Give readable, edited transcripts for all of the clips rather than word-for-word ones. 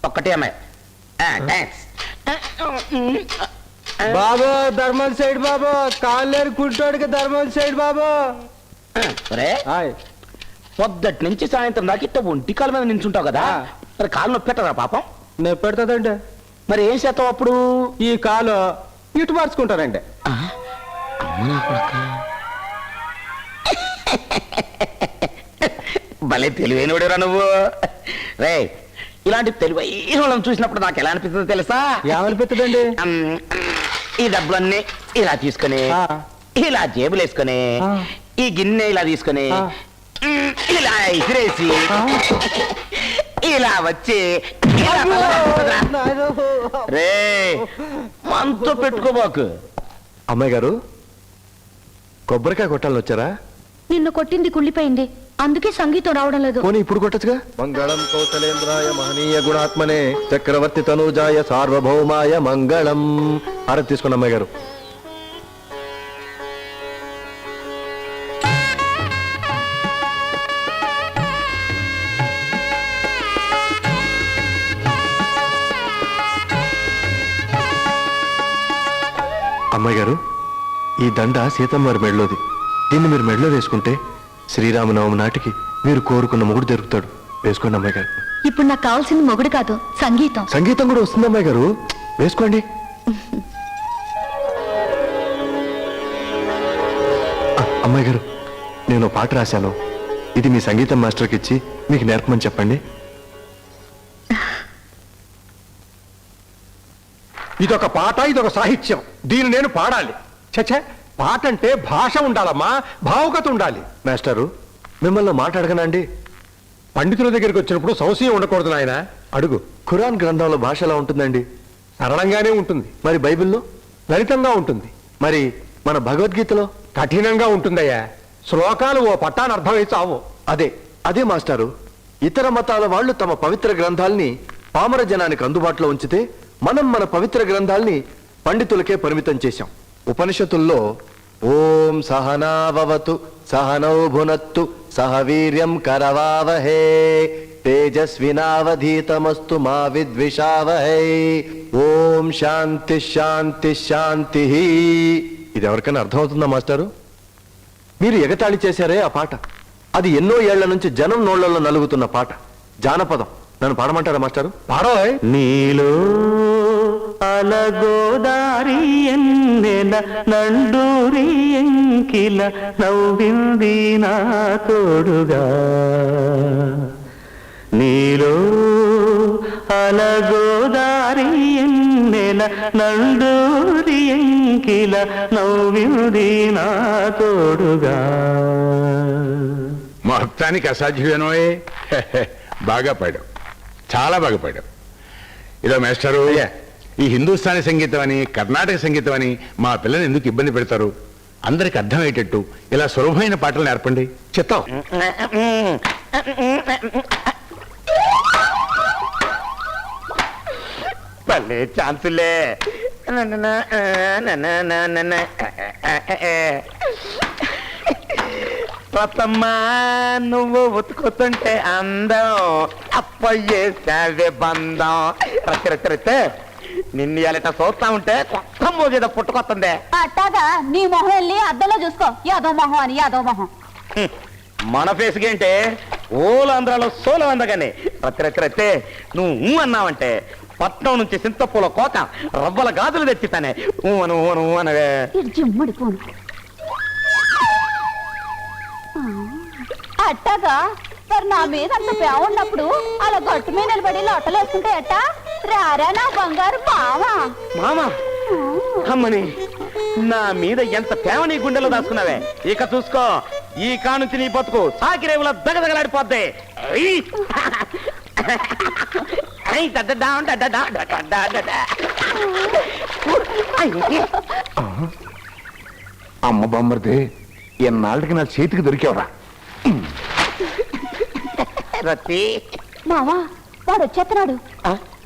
ఒక్కటే అమ్మాయి. థ్యాంక్స్. బాబు thermal side బాబు, కాళ్ళేరు కుంటోడికి thermal side బాబు. పొద్దుటి నుంచి సాయంత్రం దాకా ఇట్ట ఒంటి కాళ్ళ మీద నించుంటావు కదా, మరి కాళ్ళు నొప్పి పెట్టదా పాపం? నొప్పి పెడతాదండి. మరి ఏం చేస్తావు అప్పుడు? ఈ కాలు ఇటు మార్చుకుంటానండి. భలే తెలివైనవాడురా నువ్వు. రే, ఇలాంటి తెలివైన వాళ్ళని చూసినప్పుడు నాకు ఎలా అనిపిస్తుందో తెలుసా? ఏమనిపిస్తుందండి? ఈ డబ్బులన్నీ ఇలా తీసుకొని ఇలా జేబులు వేసుకొని ఈ గిన్నె ఇలా తీసుకొని ఇలా ఎసిరేసి ఇలా వచ్చి రే మనతో పెట్టుకోబాకు. అమ్మాయి గారు, కొబ్బరికాయ కొట్టాలని వచ్చారా? నిన్ను కొట్టింది కుళ్ళిపోయింది, అందుకే సంగీతం రావడం లేదు. పోనీ ఇప్పుడు కొట్టచ్చుగా. మంగళం కౌశలేంద్రాయ మహనీయ గుణాత్మనే చక్రవర్తి తనూజాయ సార్వభౌమాయ మంగళం. ఆరతి తీసుకోండి అమ్మాయి గారు. అమ్మాయి గారు, ఈ దండ సీతమ్మ వారి మెడలోది. దీన్ని మీరు మెడలో వేసుకుంటే శ్రీరామనవమి నాటికి మీరు కోరుకున్న మొగుడు దొరుకుతాడు. వేసుకోండి అమ్మాయి గారు. ఇప్పుడు నాకు కావాల్సింది మొగుడు కాదు, సంగీతం. సంగీతం కూడా వస్తుంది అమ్మాయి గారు, వేసుకోండి. అమ్మాయి గారు, నేను పాట రాశాను, ఇది మీ సంగీతం మాస్టర్కి ఇచ్చి మీకు నేర్పమని చెప్పండి. ఇదొక పాట, ఇదొక సాహిత్యం, దీన్ని నేను పాడాలి. చచ్చే, పాట అంటే భాష ఉండాలమ్మా, భావుకత ఉండాలి. మాస్టరు, మిమ్మల్ని మాట్లాడగనండి. పండితుల దగ్గరికి వచ్చినప్పుడు సంశయం ఉండకూడదు నాయన. అడుగు. ఖురాన్ గ్రంథంలో భాష ఎలా ఉంటుందండి? సరళంగానే ఉంటుంది. మరి బైబిల్లో? లలితంగా ఉంటుంది. మరి మన భగవద్గీతలో? కఠినంగా ఉంటుందయ్యా. శ్లోకాలు ఓ పట్టాను అర్థమై చావు. అదే మాస్టారు, ఇతర మతాల వాళ్ళు తమ పవిత్ర గ్రంథాల్ని పామర జనానికి అందుబాటులో ఉంచితే మనం మన పవిత్ర గ్రంథాల్ని పండితులకే పరిమితం చేశాం. ఉపనిషత్తుల్లో ఓం సహనావవతు సహనౌ భునత్తు సహ వీర్యం కరవావహే తేజస్వినావధీతమస్తు మా విద్విషావహే ఓం శాంతి శాంతి శాంతి. ఇది ఎవరికైనా అర్థమవుతుందా మాస్టారు? మీరు ఎగతాళి చేశారే ఆ పాట, అది ఎన్నో ఏళ్ల నుంచి జనం నోళ్లలో నలుగుతున్న పాట, జానపదం. నన్ను పాడమంటారా మాస్టారు? పాడోయ్. నీలో అలగోదారి ఎన్నెల నండూరి ఎంకిల నవ్వింది నా తోడుగా. నీలో అలగోదారి ఎన్నెల నండూరి ఎంకిల నవ్వింది నా తోడుగా. మొత్తానికి అసాధ్యమేనోయే. బాగా పాడావు, చాలా బాగా పాడావు. ఇదో మేస్టరు, ఈ హిందుస్థానీ సంగీతం అని కర్ణాటక సంగీతం అని మా పిల్లల్ని ఎందుకు ఇబ్బంది పెడతారు? అందరికి అర్థమయ్యేటట్టు ఇలా సులభమైన పాటలు నేర్పండి. చిత్తం. భలే ఛాన్సులే. రతమ్మా, నువ్వు ఉతుకుతుంటే అందం అప్పయ్యేసావే బంధం. రత్తే నిన్ను ఎలట చూస్తా ఉంటే కొత్త మోగేదో పుట్టుకొస్తుంది. అట్టాగా నీ మొహం వెళ్ళి అద్దంలో చూసుకో. యాదో మొహం అని యాదో మొహం. మన ఫేస్కేంటే ఓలాంధ్రాలో సోలం అందగానే. రత్తే నువ్వు అన్నావంటే పట్నం నుంచి సింతపూల కోక రవ్వల గాజులు తెచ్చితానే. ఊను ఊను అనవే. జిమ్మడిపోను. అట్టాగా మరి నా మీద అంత ప్రేమ ఉన్నప్పుడు అలా గట్టు మీద నిలబడి లొట్టలు వేసుకుంటే ఎట్టా? రారా నా బంగారు బావా. మామా, అమ్మని నా మీద ఎంత ప్రేమ నీ గుండెలో దాచుకున్నావే. ఇక చూసుకో, ఈ కానుంచి నీ బతుకు సాకిరేవుల దగదగలాడిపోద్ది. అమ్మ బొమ్మరిది, ఎన్నాళ్ళకి నా చేతికి దొరికేవరా? రత్తి మావా, వాడు వచ్చేస్తున్నాడు.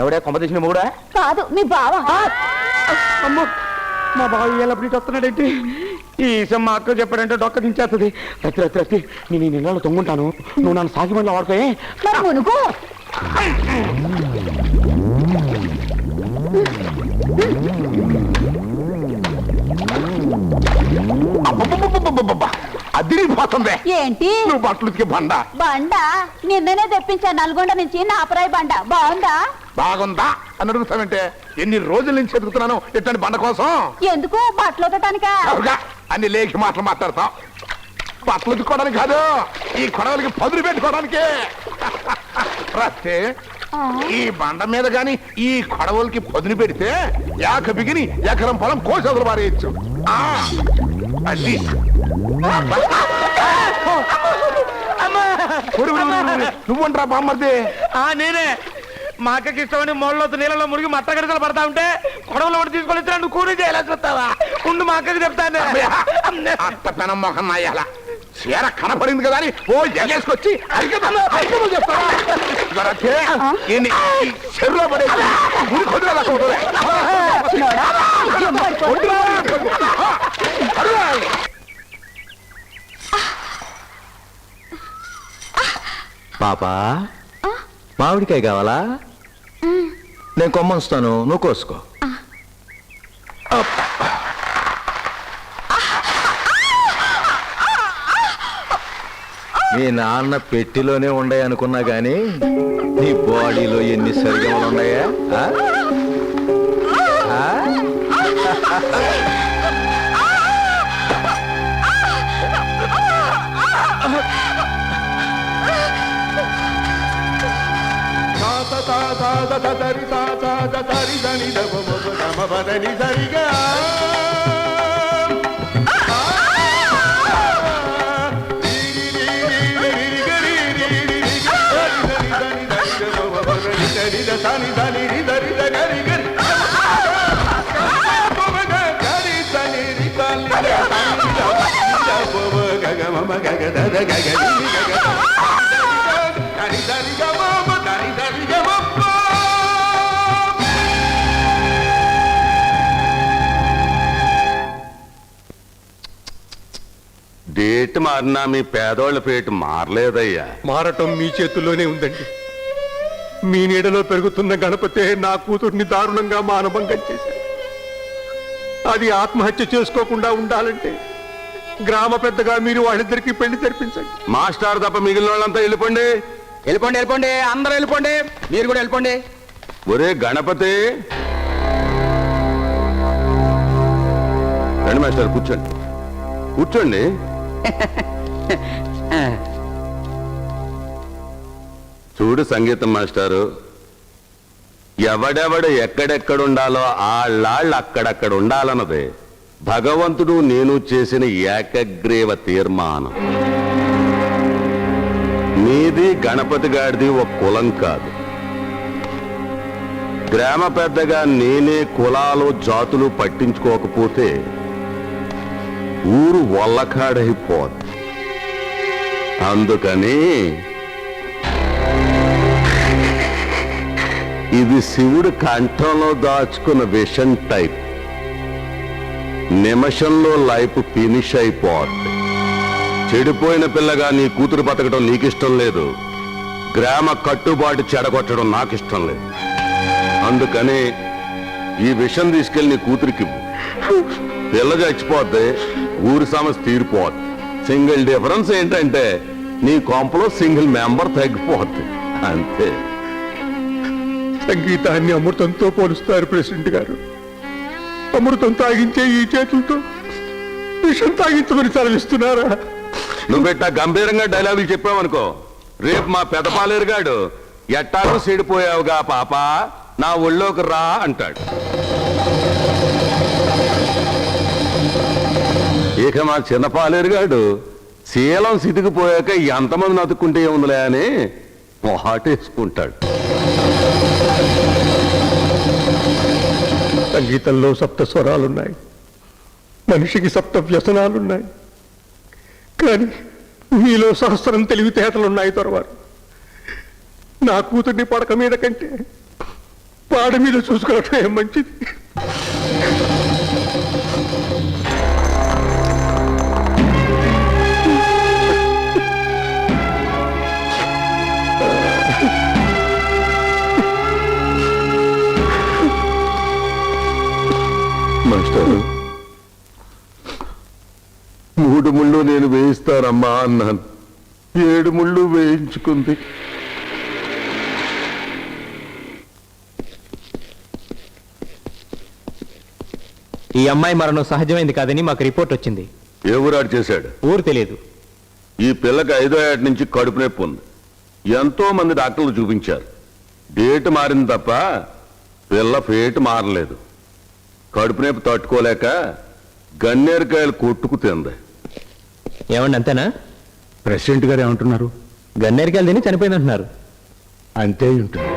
ఎవడే కొమ్మ తీసిన మూడా? కాదు, మీ బావా. అమ్మో, మా బావ ఎల్లప్పుడు ఇటు వస్తున్నాడేంటి? ఈ విషయం మా అక్క చెప్పాడంటే డొక్క దించేస్తుంది. రత్తి నేను ఈ నిన్నలో తొంగుంటాను, నువ్వు నన్ను సాగిమంలో వాడుకోయే. మరి మునుగు అదిరిపోతుంది. ఏంటి నువ్వు బట్టలు ఉతికే బండ బండ నిన్ననే తెప్పించా నల్గొండ నుంచి నాపరాయి బండ బాగుందా బాగుందా అని అడుగుతావంటే ఎన్ని రోజుల నుంచి ఎదుగుతున్నాను ఇట్లాంటి బండ కోసం. ఎందుకు బట్టలు ఉతకటానికా అవుగా అన్ని లేఖి మాటలు మాట్లాడతాం. బట్టలు ఉతుక్కోవడానికి కాదు, ఈ కొడవలకి పదులు పెట్టుకోవడానికి. రాస్తే ఈ బండ మీద గాని ఈ కొడవలకి పదును పెడితే యాక బిగిని ఎకరం పొలం కోసదులు మారేయచ్చు. అది నువ్వంటరా బామ్మర్ది. నేనే మా అక్కకి ఇష్టమని మొళ్ళతో నీళ్ళలో మురిగి మట్ట గడితలు పడతా ఉంటే కొడవలో ఒకటి తీసుకొని ఇచ్చిన నువ్వు కూర చేయాలని చూస్తావా? ఉండు మా అక్కకి చెప్తాను. అంత పెనం మొహం నాయాల చీర కనపడింది కదా అని ఓ ఎగేసుకొచ్చి చెరువులో పడేసి పాపా మామిడికాయ కావాలా? నేను కొమ్మంస్తాను, నువ్వు కోసుకో. మీ నాన్న పెట్టిలోనే ఉండే అనుకున్నా గాని నీ బాడీలో ఎన్ని సరిగమలు ఉన్నాయా? డేట్ మారినా మీ పేదోళ్ళ పేట మారలేదయ్యా. మారటం మీ చేతుల్లోనే ఉందండి. మీ నీడలో పెరుగుతున్న గణపతే నా కూతుర్ని దారుణంగా మానభంగం చేశారు. అది ఆత్మహత్య చేసుకోకుండా ఉండాలంటే గ్రామ పెద్దగా మీరు వాళ్ళిద్దరికీ పెళ్లి జరిపించండి. మాస్టర్ తప్ప మిగిలిన వాళ్ళంతా వెళ్ళిపోండి. వెళ్ళిపోండి వెళ్ళిపోండి అందరూ వెళ్ళిపోండి, మీరు కూడా వెళ్ళిపోండి. ఒరే గణపతి, రండి మాస్టర్, కూర్చోండి కూర్చోండి. చూడు సంగీతం మాస్టారు, ఎవడెవడు ఎక్కడెక్కడుండాలో ఆళ్ళాళ్ళు అక్కడక్కడ ఉండాలన్నదే భగవంతుడు నేను చేసిన ఏకగ్రీవ తీర్మానం. నీది గణపతి గారిది ఒక కులం కాదు. గ్రామ పెద్దగా నేనే కులాలు జాతులు పట్టించుకోకపోతే ఊరు వల్లకాడైపోద్ది. అందుకని ఇది శివుడు కంఠంలో దాచుకున్న విషం టైప్. నిమిషంలో లైఫ్ ఫినిష్ అయిపోద్ది. చెడిపోయిన పిల్లగా నీ కూతురు బతకడం నీకిష్టం లేదు, గ్రామ కట్టుబాటు చెడగొట్టడం నాకిష్టం లేదు. అందుకని ఈ విషం తీసుకెళ్లి నీ కూతురికి పిల్ల చచ్చిపోద్ది, ఊరి సమస్య తీరిపోద్ది. సింగిల్ డిఫరెన్స్ ఏంటంటే నీ కొంపలో సింగిల్ మెంబర్ తగ్గిపోద్ది, అంతే. సంగీతాన్ని అమృతంతో పోలుస్తారు ప్రెసిడెంట్ గారు. అమృతం తాగించే ఈ చేతులతో విషం తాగించమని సెలవిస్తున్నారా? నువ్వు పెట్టా గంభీరంగా డైలాగులు చెప్పావనుకో, రేపు మా పెదపాలేరుగాడు ఎట్టాకు చెడిపోయావుగా పాప, నా ఒళ్ళోకి రా అంటాడు. ఇక మా చిన్నపాలేరుగాడు శీలం సితికిపోయాక ఎంతమంది అతుక్కుంటే ఏముందిలే అని మొహాటేసుకుంటాడు. సంగీతంలో సప్త స్వరాలున్నాయి, మనిషికి సప్త వ్యసనాలున్నాయి. కానీ మీలో సహస్రం తెలివితేటలున్నాయి. తొరవారు నా కూతుర్ని పడక మీద కంటే పాడ మీద చూసుకోవటం ఏం మంచిది. మాస్టారు 3 ముళ్ళు నేను వేయిస్తానమ్మా అన్నాను 7 ముళ్ళు వేయించుకుంది. ఈ అమ్మాయి మరణం సహజమైంది కాదని మాకు రిపోర్ట్ వచ్చింది. ఏ ఊరాడు చేశాడు? ఊరు తెలియదు. ఈ పిల్లకి 5వ ఏట నుంచి కడుపు నొప్పి ఉంది. ఎంతో మంది డాక్టర్లు చూపించారు. డేట్ మారింది తప్ప పిల్ల ఫేట్ మారలేదు. కడుపు నొప్పి తట్టుకోలేక గన్నేరుకాయలు కొట్టుకు తింది. ఏమండి అంతేనా? ప్రెసిడెంట్ గారు ఏమంటున్నారు? గన్నేరికాయలు తిని చనిపోయిందంటున్నారు. అంతే ఉంటుంది.